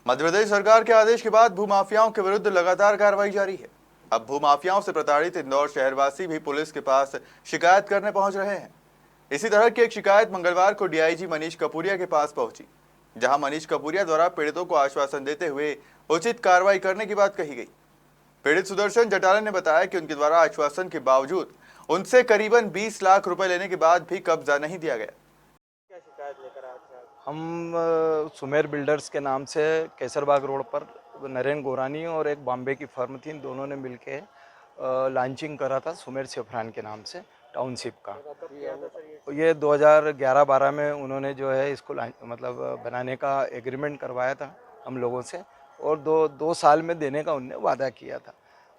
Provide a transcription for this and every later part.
मध्य प्रदेश सरकार के आदेश के बाद भूमाफियाओं के विरुद्ध लगातार कार्रवाई जारी है। अब भूमाफियाओं से प्रताड़ित इंदौर शहरवासी भी पुलिस के पास शिकायत करने पहुंच रहे हैं। इसी तरह की एक शिकायत मंगलवार को डीआईजी मनीष कपूरिया के पास पहुंची, जहां मनीष कपूरिया द्वारा पीड़ितों को आश्वासन देते हुए उचित कार्रवाई करने की बात कही गई। पीड़ित सुदर्शन जटाला ने बताया कि उनके द्वारा आश्वासन के बावजूद उनसे करीबन 20 लाख रुपए लेने के बाद भी कब्जा नहीं दिया गया। क्या शिकायत लेकर आए थे आप? हम सुमेर बिल्डर्स के नाम से केसरबाग रोड पर नरेन गोरानी और एक बॉम्बे की फर्म थी, दोनों ने मिलके लॉन्चिंग करा था सुमेर सेफ्रान के नाम से टाउनशिप का। ये 2011-12 में उन्होंने जो है इसको मतलब बनाने का एग्रीमेंट करवाया था हम लोगों से, और दो साल में देने का उनने वादा किया था।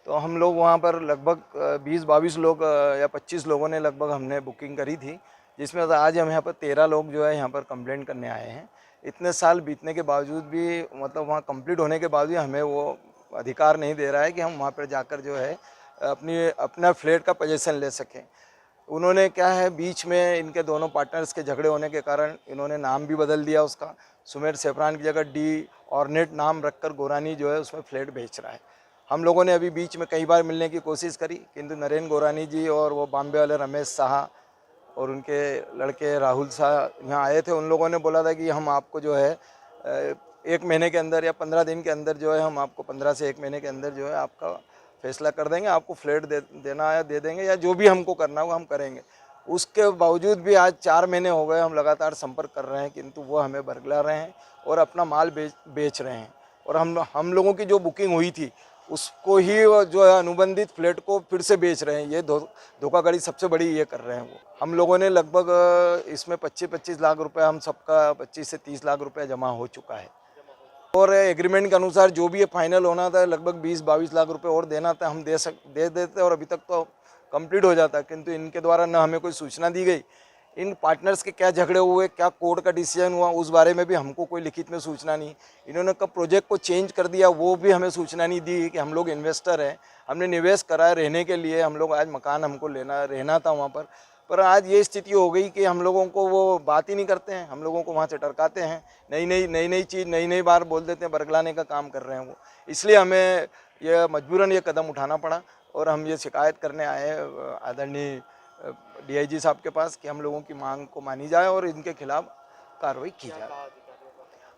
तो हम लोग वहाँ पर लगभग 20-22 लोग या 25 लोगों ने लगभग हमने बुकिंग करी थी, जिसमें आज हम यहाँ पर 13 लोग जो है यहाँ पर कंप्लेंट करने आए हैं। इतने साल बीतने के बावजूद भी, मतलब वहाँ कंप्लीट होने के बावजूद हमें वो अधिकार नहीं दे रहा है कि हम वहाँ पर जाकर जो है अपना फ्लैट का पोजीशन ले सकें। उन्होंने क्या है, बीच में इनके दोनों पार्टनर्स के झगड़े होने के कारण इन्होंने नाम भी बदल दिया उसका। सुमेर सेफ्रान की जगह डी ऑर्नेट नाम रखकर गोरानी जो है उसमें फ्लैट बेच रहा है। हम लोगों ने अभी बीच में कई बार मिलने की कोशिश करी, किंतु नरेन गोरानी जी और वो बॉम्बे वाले रमेश शाह और उनके लड़के राहुल शाह यहाँ आए थे। उन लोगों ने बोला था कि हम आपको जो है 1 महीने के अंदर या 15 दिन के अंदर जो है हम आपको 15 से 1 महीने के अंदर जो है आपका फैसला कर देंगे, आपको फ्लैट देना है दे देंगे, या जो भी हमको करना होगा हम करेंगे। उसके बावजूद भी आज 4 महीने हो गए हम लगातार संपर्क कर रहे हैं, किंतु वो हमें बरगला रहे हैं और अपना माल बेच रहे हैं। और हम लोगों की जो बुकिंग हुई थी उसको ही जो है अनुबंधित फ्लैट को फिर से बेच रहे हैं। ये धोखाधड़ी सबसे बड़ी ये कर रहे हैं वो। हम लोगों ने लगभग इसमें 25-25 लाख रुपए, हम सबका 25 से 30 लाख रुपए जमा हो चुका है, और एग्रीमेंट के अनुसार जो भी ये फाइनल होना था लगभग 20-22 लाख रुपए और देना था, हम दे देते और अभी तक तो कंप्लीट हो जाता, किंतु इनके द्वारा न हमें कोई सूचना दी गई। इन पार्टनर्स के क्या झगड़े हुए, क्या कोर्ट का डिसीजन हुआ, उस बारे में भी हमको कोई लिखित में सूचना नहीं। इन्होंने कब प्रोजेक्ट को चेंज कर दिया वो भी हमें सूचना नहीं दी कि हम लोग इन्वेस्टर हैं, हमने निवेश करा है रहने के लिए, हम लोग आज मकान हमको रहना था वहाँ पर आज ये स्थिति हो गई कि हम लोगों को वो बात ही नहीं करते हैं, हम लोगों को वहाँ से टरकाते हैं, नई चीज़ नई बार बोल देते हैं, बरगलाने का काम कर रहे हैं वो। इसलिए हमें यह मजबूरन ये कदम उठाना पड़ा और हम ये शिकायत करने आए आदरणीय डीआईजी साहब के पास कि हम लोगों की मांग को मानी जाए और इनके खिलाफ कार्रवाई की जाए।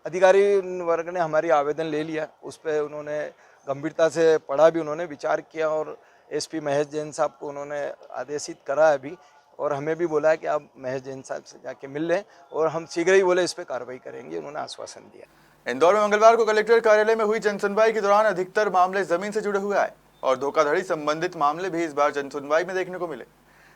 अधिकारी वर्ग ने हमारी आवेदन ले लिया, उस पर उन्होंने गंभीरता से पढ़ा भी, उन्होंने विचार किया और एसपी महेश जैन साहब को उन्होंने आदेशित करा है अभी, और हमें भी बोला है कि आप महेश जैन साहब से जाके मिल लें और हम शीघ्र ही बोले इस पर कार्रवाई करेंगे, उन्होंने आश्वासन दिया। इंदौर में मंगलवार को कलेक्टर कार्यालय में हुई जनसुनवाई के दौरान अधिकतर मामले जमीन से जुड़े हुए आए और धोखाधड़ी संबंधित मामले भी इस बार जनसुनवाई में देखने को मिले,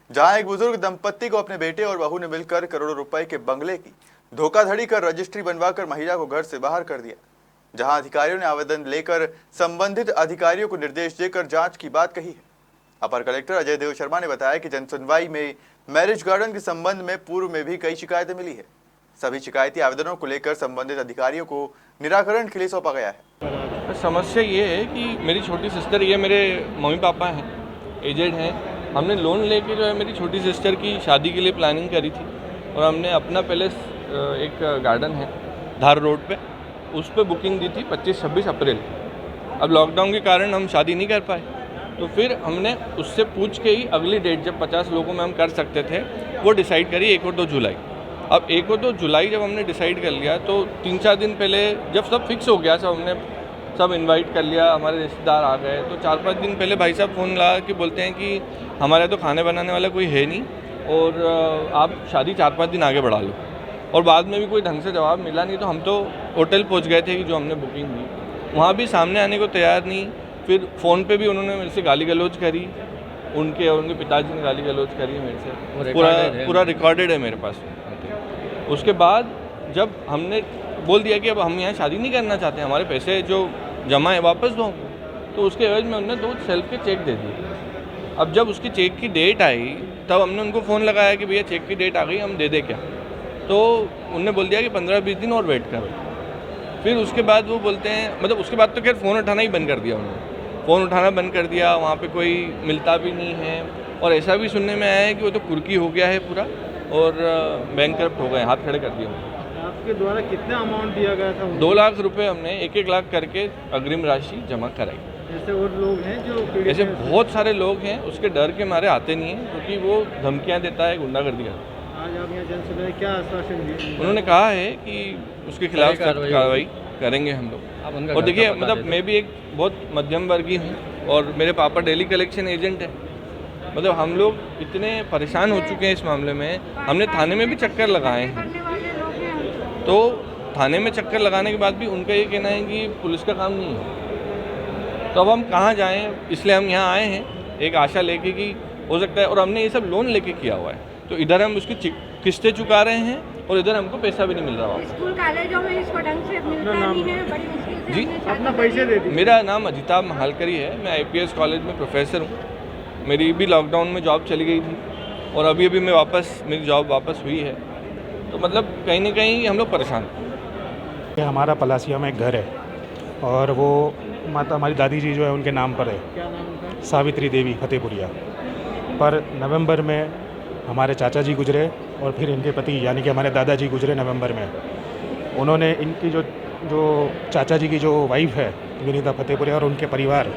जहां एक बुजुर्ग दंपत्ति को अपने बेटे और बहू ने मिलकर करोड़ों रुपए के बंगले की धोखाधड़ी कर रजिस्ट्री बनवाकर महिला को घर से बाहर कर दिया, जहां अधिकारियों ने आवेदन लेकर संबंधित अधिकारियों को निर्देश देकर जांच की बात कही है। अपर कलेक्टर अजय देव शर्मा ने बताया कि जनसुनवाई में मैरिज गार्डन के संबंध में पूर्व में भी कई शिकायतें मिली है। सभी शिकायती आवेदनों को लेकर संबंधित अधिकारियों को निराकरण के लिए सौंपा गया है। समस्या ये है कि मेरी छोटी सिस्टर, ये मेरे मम्मी पापा हैं, एजेड हैं, हमने लोन लेके जो है मेरी छोटी सिस्टर की शादी के लिए प्लानिंग करी थी और हमने अपना पहले एक गार्डन है धार रोड पे, उस पर बुकिंग दी थी 25-26 अप्रैल। अब लॉकडाउन के कारण हम शादी नहीं कर पाए, तो फिर हमने उससे पूछ के ही अगली डेट जब 50 लोगों में हम कर सकते थे वो डिसाइड करी 1 और 2 जुलाई। अब 1 और 2 जुलाई जब हमने डिसाइड कर लिया तो 3-4 दिन पहले जब सब फिक्स हो गया, हमने सब इनवाइट कर लिया, हमारे रिश्तेदार आ गए, तो 4-5 दिन पहले भाई साहब फ़ोन लगा कि बोलते हैं कि हमारे तो खाने बनाने वाला कोई है नहीं और आप शादी 4-5 दिन आगे बढ़ा लो। और बाद में भी कोई ढंग से जवाब मिला नहीं, तो हम तो होटल पहुंच गए थे कि जो हमने बुकिंग की, वहाँ भी सामने आने को तैयार नहीं। फिर फ़ोन पे भी उन्होंने मेरे से गाली गलौज करी, उनके और उनके पिताजी ने गाली गलौज करी मेरे से, पूरा रिकॉर्डेड है मेरे पास। उसके बाद जब हमने बोल दिया कि अब हम यहाँ शादी नहीं करना चाहते, हमारे पैसे जो जमा है वापस दो, तो उसके एवज में उन्होंने 2 सेल्फ के चेक दे दिए। अब जब उसकी चेक की डेट आई तब हमने उनको फ़ोन लगाया कि भैया चेक की डेट आ गई, हम दे दे क्या, तो उनने बोल दिया कि 15-20 दिन और वेट करो। फिर उसके बाद वो बोलते हैं, मतलब उसके बाद तो खैर फ़ोन उठाना ही बंद कर दिया उन्होंने, फ़ोन उठाना बंद कर दिया, वहाँ पे कोई मिलता भी नहीं है। और ऐसा भी सुनने में आया है कि वो तो कुर्की हो गया है पूरा और बैंक करप्ट हो गए, हाथ खड़े कर दिए उन्होंने। आपके द्वारा कितना अमाउंट दिया गया था? 2 लाख रुपए हमने 1-1 लाख करके अग्रिम राशि जमा कराई। ऐसे और लोग हैं जो पीड़ित ऐसे हैं? बहुत सारे लोग हैं, उसके डर के मारे आते नहीं हैं, क्योंकि वो धमकियां देता है, गुंडागर्दी करता है। आज आप यहाँ जनसभा क्या आश्वासन दिए? उन्होंने कहा है कि उसके खिलाफ सख्त कार्रवाई करेंगे हम लोग। और देखिए, मतलब मैं भी एक बहुत मध्यम वर्गीय हूँ और मेरे पापा डेली कलेक्शन एजेंट है। मतलब हम लोग इतने परेशान हो चुके हैं इस मामले में, हमने थाने में भी चक्कर लगाए हैं। तो थाने में चक्कर लगाने के बाद भी उनका ये कहना है कि पुलिस का काम नहीं है। तो अब हम कहाँ जाएं, इसलिए हम यहाँ आए हैं एक आशा लेके कि हो सकता है, और हमने ये सब लोन लेके किया हुआ है, तो इधर हम उसकी किस्तें चुका रहे हैं और इधर हमको पैसा भी नहीं मिल रहा। स्कूल कॉलेजों में इसको ढंग से मिलता नहीं है, बड़ी मुश्किल से जी? हमने अपना पैसे दे दिए। मेरा नाम अजिताभ महालकरी है, मैं IPS कॉलेज में प्रोफेसर हूँ। मेरी भी लॉकडाउन में जॉब चली गई थी और अभी मैं मेरी जॉब वापस हुई है। तो मतलब कहीं ना कहीं हम लोग परेशान हैं। हमारा पलासिया में एक घर है और वो माता हमारी दादी जी जो है उनके नाम पर है, क्या नाम उनका? सावित्री देवी फतेहपुरिया। पर नवंबर में हमारे चाचा जी गुजरे और फिर इनके पति यानी कि हमारे दादाजी गुजरे नवंबर में। उन्होंने इनकी जो चाचा जी की जो वाइफ है विनीता फतेहपुरिया और उनके परिवार,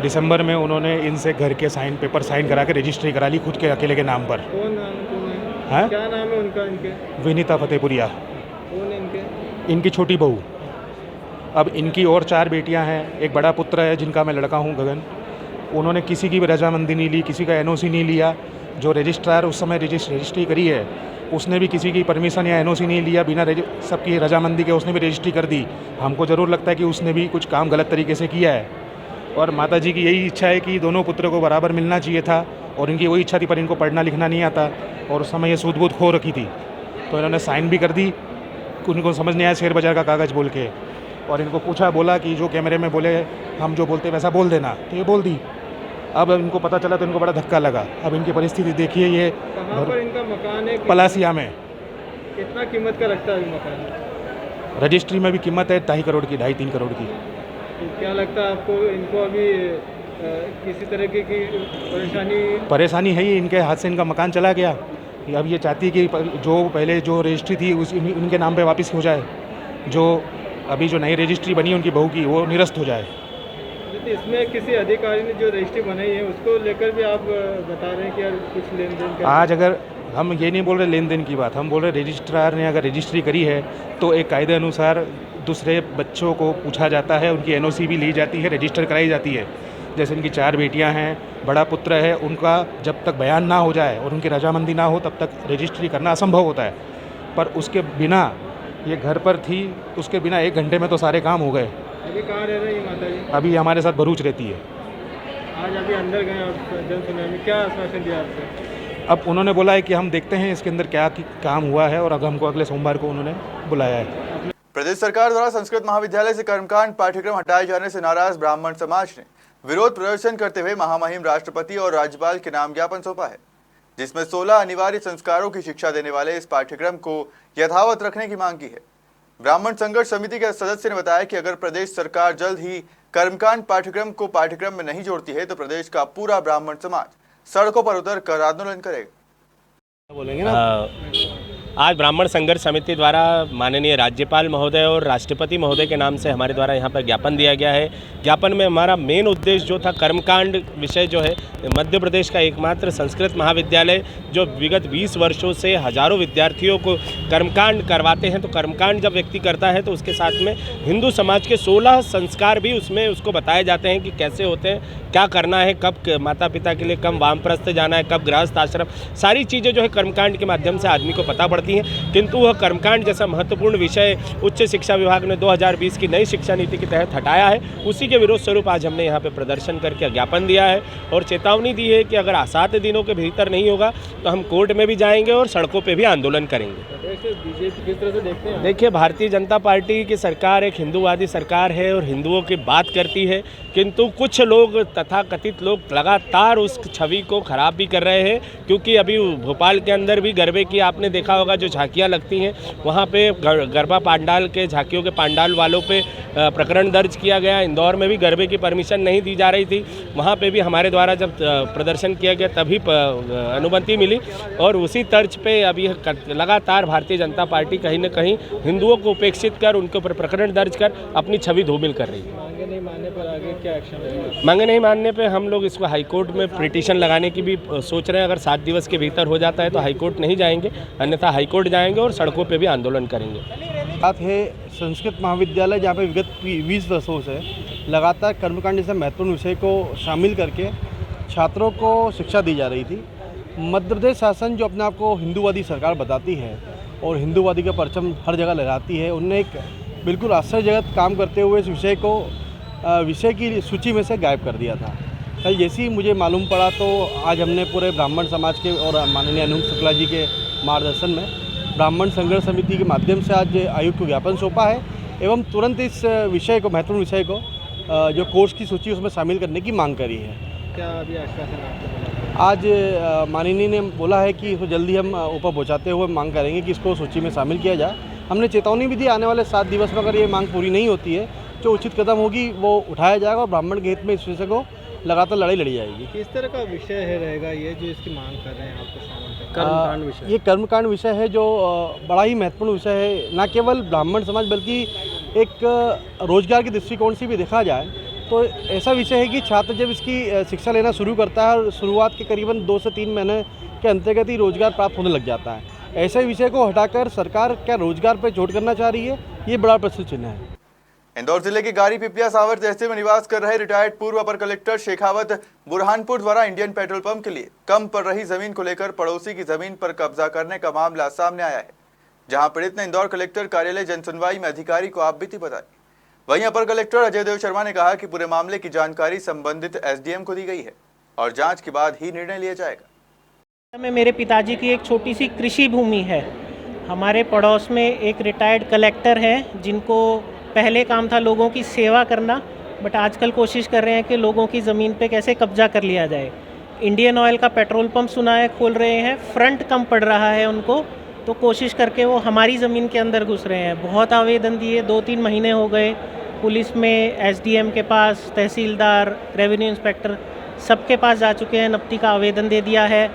दिसंबर में उन्होंने इनसे घर के पेपर साइन करा के रजिस्ट्री करा ली खुद के अकेले के नाम पर। कौन है? हैं? क्या नाम है उनका? इनके विनीता फतेहपुरिया, कौन है इनके? इनकी छोटी बहू। अब इनकी और 4 बेटियां हैं, एक बड़ा पुत्र है जिनका मैं लड़का हूं गगन। उन्होंने किसी की भी रजामंदी नहीं ली, किसी का NOC नहीं लिया। जो रजिस्ट्रार उस समय रजिस्ट्री करी है उसने भी किसी की परमिशन या NOC नहीं लिया, बिना सबकी रजामंदी के उसने भी रजिस्ट्री कर दी। हमको ज़रूर लगता है कि उसने भी कुछ काम गलत तरीके से किया है और माता जी की यही इच्छा है कि दोनों पुत्रों को बराबर मिलना चाहिए था और इनकी वही इच्छा थी, पर इनको पढ़ना लिखना नहीं आता और उस समय ये सूद बूद खो रखी थी। तो इन्होंने साइन भी कर दी, उनको समझ नहीं आया शेयर बाज़ार का कागज़ बोल के, और इनको पूछा बोला कि जो कैमरे में बोले हम जो बोलते वैसा बोल देना, तो ये बोल दी। अब इनको पता चला तो इनको बड़ा धक्का लगा। अब इनकी परिस्थिति देखिए, ये कहाँ पर इनका मकान है? पलासिया में। कितना कीमत का लगता है ये मकान? रजिस्ट्री में भी कीमत है 2.5 करोड़ की, 2.5-3 करोड़ की। तो क्या लगता है आपको इनको अभी किसी तरह की परेशानी है ही? इनके हाथ से इनका मकान चला गया। अब ये चाहती है कि जो पहले जो रजिस्ट्री थी उस इनके नाम पे वापस हो जाए, जो अभी जो नई रजिस्ट्री बनी है उनकी बहू की वो निरस्त हो जाए। इसमें किसी अधिकारी ने जो रजिस्ट्री बनाई है उसको लेकर भी आप बता रहे हैं कि यार कुछ लेन देन आज अगर हम ये नहीं बोल रहे लेन देन की बात, हम बोल रहे रजिस्ट्रार ने अगर रजिस्ट्री करी है तो एक कायदे अनुसार दूसरे बच्चों को पूछा जाता है, उनकी NOC भी ली जाती है, रजिस्टर कराई जाती है। जैसे इनकी 4 बेटियां हैं, बड़ा पुत्र है, उनका जब तक बयान ना हो जाए और उनकी रजामंदी ना हो तब तक रजिस्ट्री करना असंभव होता है। पर उसके बिना ये घर पर थी, उसके बिना 1 घंटे में तो सारे काम हो गए। अभी कहाँ रह रही है माता जी? अभी हमारे साथ भरूच रहती है। आज अभी अंदर गए और जनसुनवाई में क्या आश्वासन दिया आपसे? अब उन्होंने बोला है कि हम देखते हैं इसके अंदर क्या काम हुआ है और अब हमको अगले सोमवार को उन्होंने बुलाया है। प्रदेश सरकार द्वारा संस्कृत महाविद्यालय से कर्मकांड पाठ्यक्रम हटाए जाने से नाराज ब्राह्मण समाज ने विरोध प्रदर्शन करते हुए महामहिम राष्ट्रपति और राज्यपाल के नाम ज्ञापन सौंपा है, जिसमें 16 अनिवार्य संस्कारों की शिक्षा देने वाले इस पाठ्यक्रम को यथावत रखने की मांग की है। ब्राह्मण संघर्ष समिति के सदस्य ने बताया कि अगर प्रदेश सरकार जल्द ही कर्मकांड पाठ्यक्रम को पाठ्यक्रम में नहीं जोड़ती है तो प्रदेश का पूरा ब्राह्मण समाज सड़कों पर उतर कर आंदोलन करेगा। बोलेंगे ना। आज ब्राह्मण संघर्ष समिति द्वारा माननीय राज्यपाल महोदय और राष्ट्रपति महोदय के नाम से हमारे द्वारा यहाँ पर ज्ञापन दिया गया है। ज्ञापन में हमारा मेन उद्देश्य जो था, कर्मकांड विषय जो है, मध्य प्रदेश का एकमात्र संस्कृत महाविद्यालय जो विगत 20 वर्षों से हजारों विद्यार्थियों को कर्मकांड करवाते हैं, तो कर्मकांड जब व्यक्ति करता है तो उसके साथ में हिंदू समाज के 16 संस्कार भी उसमें उसको बताए जाते हैं कि कैसे होते हैं, क्या करना है, कब माता पिता के लिए कब वामप्रस्थ जाना है, कब गृहस्थ आश्रम, सारी चीज़ें जो है कर्मकांड के माध्यम से आदमी को पता पड़ती हैं। किंतु वह कर्मकांड जैसा महत्वपूर्ण विषय उच्च शिक्षा विभाग ने 2020 की नई शिक्षा नीति के तहत हटाया है, उसी के विरोध स्वरूप आज हमने यहाँ पे प्रदर्शन करके ज्ञापन दिया है और चेतावनी दी है कि अगर 7 दिनों के भीतर नहीं होगा तो हम कोर्ट में भी जाएंगे और सड़कों पर भी आंदोलन करेंगे। बीजेपी किस तरह से देखते हैं? देखिए, भारतीय जनता पार्टी की सरकार एक हिंदूवादी सरकार है और हिंदुओं की बात करती है, किंतु कुछ लोग तथाकथित लोग लगातार उस छवि को खराब भी कर रहे हैं। क्योंकि अभी भोपाल के अंदर भी गरबे की आपने देखा होगा जगह जो झांकियाँ लगती हैं वहाँ पे गरबा पांडाल के झांकियों के पांडाल वालों पे प्रकरण दर्ज किया गया। इंदौर में भी गरबे की परमिशन नहीं दी जा रही थी, वहाँ पे भी हमारे द्वारा जब प्रदर्शन किया गया तभी अनुमति मिली और उसी तर्ज पे अभी लगातार भारतीय जनता पार्टी कहीं ना कहीं हिंदुओं को उपेक्षित कर उनके ऊपर प्रकरण दर्ज कर अपनी छवि धूमिल कर रही है। मांगे नहीं मानने पर आगे क्या एक्शन रहेगा? मांगे नहीं मानने पे हम लोग इसको हाईकोर्ट में पिटीशन लगाने की भी सोच रहे हैं। अगर 7 दिवस के भीतर हो जाता है तो हाईकोर्ट नहीं जाएंगे, अन्यथा हाईकोर्ट जाएंगे और सड़कों पे भी आंदोलन करेंगे। बात है संस्कृत महाविद्यालय जहाँ पे विगत 20 वर्षों से लगातार कर्मकांड जैसे महत्वपूर्ण विषय को शामिल करके छात्रों को शिक्षा दी जा रही थी। मध्य प्रदेश शासन जो अपने आप को हिंदूवादी सरकार बताती है और हिंदूवादी का परचम हर जगह लहराती है, उनने एक बिल्कुल आश्चर्यजनक काम करते हुए इस विषय की सूची में से गायब कर दिया था। कल जैसे ही मुझे मालूम पड़ा तो आज हमने पूरे ब्राह्मण समाज के और माननीय अनूप शुक्ला जी के मार्गदर्शन में ब्राह्मण संघर्ष समिति के माध्यम से आज आयुक्त को ज्ञापन सौंपा है एवं तुरंत इस विषय को, महत्वपूर्ण विषय को जो कोर्स की सूची उसमें शामिल करने की मांग करी है। क्या अभी आश्वासन आपको मिला? आज माननीय ने बोला है कि इसको जल्दी हम ऊपर पहुँचाते हुए मांग करेंगे कि इसको सूची में शामिल किया जाए। हमने चेतावनी भी दी आने वाले 7 दिवस में अगर ये मांग पूरी नहीं होती है जो उचित कदम होगी वो उठाया जाएगा और ब्राह्मण के हित में इस विषय को लगातार लड़ाई लड़ी जाएगी। किस तरह का विषय है रहेगा ये जो इसकी मांग कर रहे हैं आपको शामिल? कर्मकांड विषय। ये कर्मकांड विषय है जो बड़ा ही महत्वपूर्ण विषय है, न केवल ब्राह्मण समाज बल्कि एक रोजगार के दृष्टिकोण से भी देखा जाए तो ऐसा विषय है कि छात्र जब इसकी शिक्षा लेना शुरू करता है और शुरुआत के करीबन 2 से 3 महीने के अंतर्गत ही रोजगार प्राप्त होने लग जाता है। ऐसे विषय को हटाकर सरकार क्या रोजगार पर चोट करना चाह रही है, ये बड़ा प्रश्न चिन्ह है। इंदौर जिले के गारी पिपलिया सावर तहसील में निवास कर रहे रिटायर्ड पूर्व अपर कलेक्टर शेखावत बुरहानपुर द्वारा इंडियन पेट्रोल पंप के लिए कम पड़ रही जमीन को लेकर पड़ोसी की जमीन पर कब्जा करने का मामला सामने आया है, जहां पीड़ित ने इंदौर कलेक्टर कार्यालय जनसुनवाई में अधिकारी को आपबीती बताई। वहीं अपर कलेक्टर अजय देव शर्मा ने कहा कि पूरे मामले की जानकारी संबंधित एसडीएम को दी गई है और जांच के बाद ही निर्णय लिया जाएगा। में मेरे पिताजी की एक छोटी सी कृषि भूमि है। हमारे पड़ोस में एक रिटायर्ड कलेक्टर हैं जिनको पहले काम था लोगों की सेवा करना, बट आजकल कोशिश कर रहे हैं कि लोगों की ज़मीन पे कैसे कब्जा कर लिया जाए। इंडियन ऑयल का पेट्रोल पंप सुना है खोल रहे हैं, फ्रंट कम पड़ रहा है उनको, तो कोशिश करके वो हमारी ज़मीन के अंदर घुस रहे हैं। बहुत आवेदन दिए, 2-3 महीने हो गए, पुलिस में, एसडीएम के पास, तहसीलदार, रेवेन्यू इंस्पेक्टर सबके पास जा चुके हैं, नप्ती का आवेदन दे दिया है।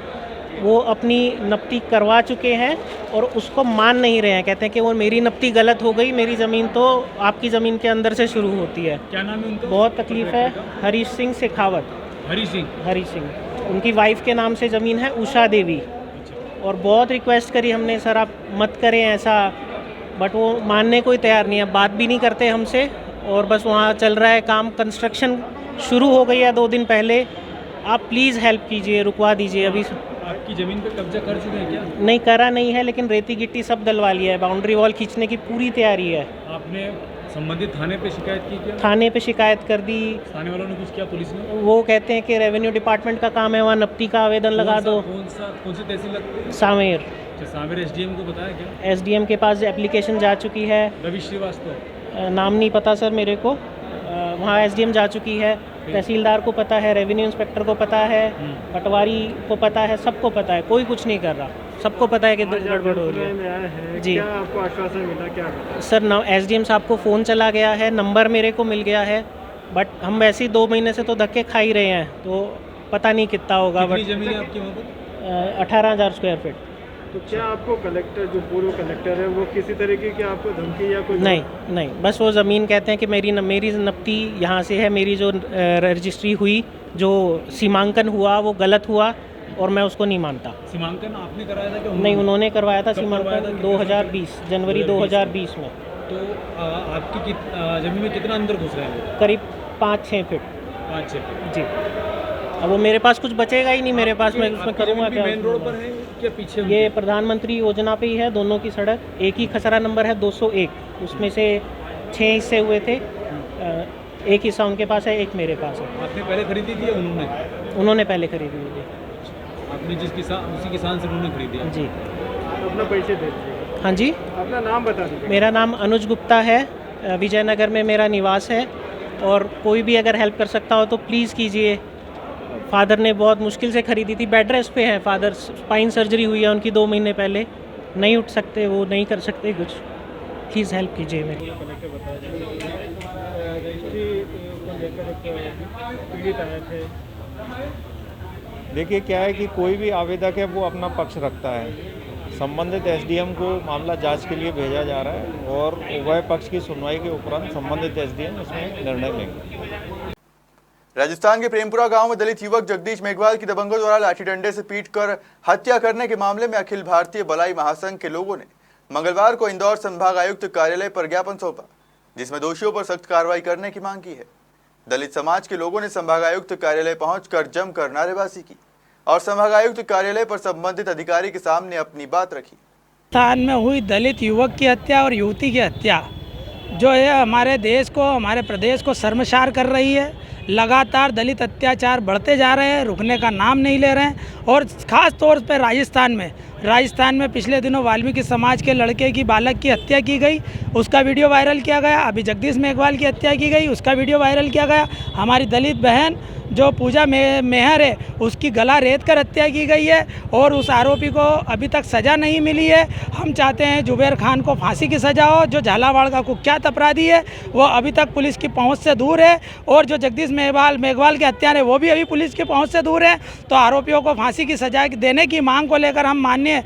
वो अपनी नप्ती करवा चुके हैं और उसको मान नहीं रहे हैं, कहते हैं कि वो मेरी नप्ती गलत हो गई, मेरी ज़मीन तो आपकी ज़मीन के अंदर से शुरू होती है। क्या नाम है उनका? बहुत तकलीफ़ है। हरीश सिंह शेखावत। हरीश सिंह उनकी वाइफ के नाम से ज़मीन है, उषा देवी। और बहुत रिक्वेस्ट करी हमने, सर आप मत करें ऐसा, बट वो मानने को ही तैयार नहीं है, बात भी नहीं करते हमसे। और बस वहाँ चल रहा है काम, कंस्ट्रक्शन शुरू हो गई है 2 दिन पहले। आप प्लीज़ हेल्प कीजिए, रुकवा दीजिए। अभी आपकी ज़मीन पे कब्जा कर चुके हैं क्या? नहीं करा नहीं है, लेकिन रेती गिट्टी सब डलवा लिया है, बाउंड्री वॉल खींचने की पूरी तैयारी है। आपने संबंधित थाने पे शिकायत की क्या? थाने पे शिकायत कर दी। थाने वालों ने कुछ किया? पुलिस ने? वो कहते हैं कि रेवेन्यू डिपार्टमेंट का काम है, वहाँ नप्ती का आवेदन लगा दो। कौन सी तहसील? सामेर। सामेर एसडीएम को बताया क्या? एसडीएम के पास एप्लीकेशन जा चुकी है। रवि श्रीवास्तव नाम नहीं पता सर मेरे को। वहाँ एसडीएम जा चुकी है, तहसीलदार को पता है, रेवेन्यू इंस्पेक्टर को पता है, पटवारी को पता है, सबको पता है, कोई कुछ नहीं कर रहा। सबको पता है कि गड़बड़ हो रही है। जी, क्या आपको आश्वासन मिला? क्या सर ना एसडीएम साहब को फ़ोन चला गया है, नंबर मेरे को मिल गया है, बट हम वैसे ही 2 महीने से तो धक्के खा ही रहे हैं, तो पता नहीं कितना होगा। बट ज़मीन है आपकी वहाँ पर? 18,000 स्क्वायर फीट। तो क्या आपको कलेक्टर, जो पूर्व कलेक्टर है, वो किसी तरीके की आपको धमकी या कोई? नहीं, बस वो ज़मीन कहते हैं कि मेरी नप्ती यहाँ से है, मेरी जो रजिस्ट्री हुई, जो सीमांकन हुआ वो गलत हुआ और मैं उसको नहीं मानता। सीमांकन आपने कराया था? नहीं, उन्होंने करवाया था सीमांकन 2020 जनवरी 2020 में। तो आपकी ज़मीन में कितना अंदर घुस रहे हैं? करीब 5-6 फीट। 5-6 फीट। जी, अब वो मेरे पास कुछ बचेगा ही नहीं मेरे पास, मैं उसमें करूँगा क्या? मेन रोड पर है क्या पीछे? ये प्रधानमंत्री योजना पे ही है, दोनों की सड़क। एक ही खसरा नंबर है 201, उसमें से 6 हिस्से हुए थे, एक हिस्सा उनके पास है, एक मेरे पास है। आपने पहले खरीदी थी या उन्होंने पहले खरीदी थी। आपने उसी किसान से उन्होंने खरीदी? जी। अपना पैसे दे दीजिए। हाँ जी, अपना नाम बता दीजिए। मेरा नाम अनुज गुप्ता है, विजयनगर में मेरा निवास है, और कोई भी अगर हेल्प कर सकता हो तो प्लीज़ कीजिए। फादर ने बहुत मुश्किल से खरीदी थी, बेड रेस्ट पे हैं फादर, स्पाइन सर्जरी हुई है उनकी 2 महीने पहले, नहीं उठ सकते, वो नहीं कर सकते कुछ, प्लीज़ हेल्प कीजिए मेरी। कलेक्टर बताया रजिस्ट्री को लेकर पीड़ित आए थे। देखिए क्या है कि कोई भी आवेदक है वो अपना पक्ष रखता है। संबंधित एसडीएम को मामला जांच के लिए भेजा जा रहा है और उभय पक्ष की सुनवाई के उपरांत संबंधित एसडीएम इसमें निर्णय लेंगे। राजस्थान के प्रेमपुरा गांव में दलित युवक जगदीश मेघवाल की दबंगों द्वारा लाठी डंडे से पीटकर हत्या करने के मामले में अखिल भारतीय बलाई महासंघ के लोगों ने मंगलवार को इंदौर संभाग आयुक्त कार्यालय पर ज्ञापन सौंपा, जिसमें दोषियों पर सख्त कार्रवाई करने की मांग की है। दलित समाज के लोगों ने संभागायुक्त कार्यालय पहुंचकर जमकर नारेबाजी की और संभागायुक्त कार्यालय पर संबंधित अधिकारी के सामने अपनी बात रखी। राजस्थान में हुई दलित युवक की हत्या और युवती की हत्या जो है हमारे देश को, हमारे प्रदेश को शर्मसार कर रही है। लगातार दलित अत्याचार बढ़ते जा रहे हैं, रुकने का नाम नहीं ले रहे हैं। और ख़ास तौर पर राजस्थान में पिछले दिनों वाल्मीकि समाज के लड़के की बालक की हत्या की गई, उसका वीडियो वायरल किया गया। अभी जगदीश मेघवाल की हत्या की गई, उसका वीडियो वायरल किया गया। हमारी दलित बहन जो पूजा मेहर है उसकी गला रेत कर हत्या की गई है और उस आरोपी को अभी तक सज़ा नहीं मिली है। हम चाहते हैं जुबैर खान को फांसी की सज़ा हो, जो झालावाड़ का कुख्यात अपराधी है वो अभी तक पुलिस की पहुंच से दूर है, और जो जगदीश मेघवाल के हत्यारे है वो भी अभी पुलिस की पहुंच से दूर है। तो आरोपियों को फांसी की सज़ा देने की मांग को लेकर हम माननीय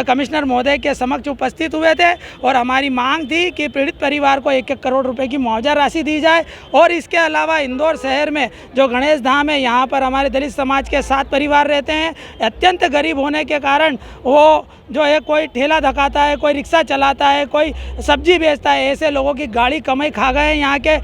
कमिश्नर महोदय के समक्ष उपस्थित हुए थे और हमारी मांग थी कि पीड़ित परिवार को 1-1 करोड़ रुपए की मुआवजा राशि दी जाए। और इसके अलावा इंदौर शहर में जो गणेश धाम है, यहाँ पर हमारे दलित समाज के 7 परिवार रहते हैं। अत्यंत गरीब होने के कारण वो जो है कोई ठेला धकाता है, कोई रिक्शा चलाता है, कोई सब्जी बेचता है। ऐसे लोगों की गाड़ी कमाई खा गए। यहाँ के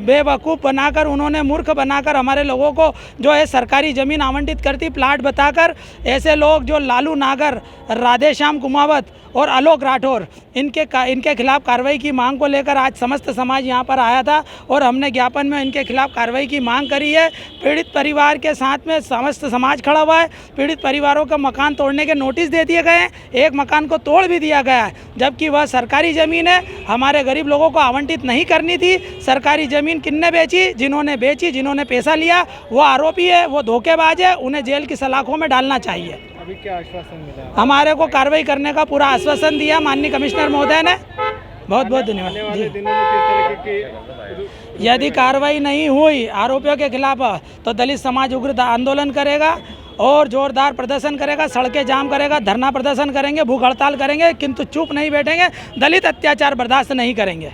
बेवकूफ़ बनाकर, उन्होंने मूर्ख बनाकर हमारे लोगों को जो है सरकारी ज़मीन आवंटित करती प्लाट बताकर। ऐसे लोग जो लालू नागर, राधेश्याम कुमावत और आलोक राठौर, इनके खिलाफ कार्रवाई की मांग को लेकर आज समस्त समाज यहाँ पर आया था और हमने ज्ञापन में इनके खिलाफ कार्रवाई की मांग करी है। पीड़ित परिवार के साथ में समस्त समाज खड़ा हुआ है। पीड़ित परिवारों का मकान तोड़ने के नोटिस दे दिए गए हैं, एक मकान को तोड़ भी दिया गया है, जबकि वह सरकारी ज़मीन है, हमारे गरीब लोगों को आवंटित नहीं करनी थी। सरकारी ज़मीन किसने बेची? जिन्होंने पैसा लिया वो आरोपी है, वो धोखेबाज है, उन्हें जेल की सलाखों में डालना चाहिए। अभी क्या आश्वासन मिला? हमारे को कार्रवाई करने का पूरा आश्वासन दिया माननीय कमिश्नर महोदय ने। बहुत बहुत धन्यवाद आने वाले जी। दिनों में किस तरह की यदि कार्रवाई नहीं हुई आरोपियों के खिलाफ तो दलित समाज उग्र आंदोलन करेगा और जोरदार प्रदर्शन करेगा, सड़कें जाम करेगा, धरना प्रदर्शन करेंगे, भूख हड़ताल करेंगे, किंतु चुप नहीं बैठेंगे। दलित अत्याचार बर्दाश्त नहीं करेंगे।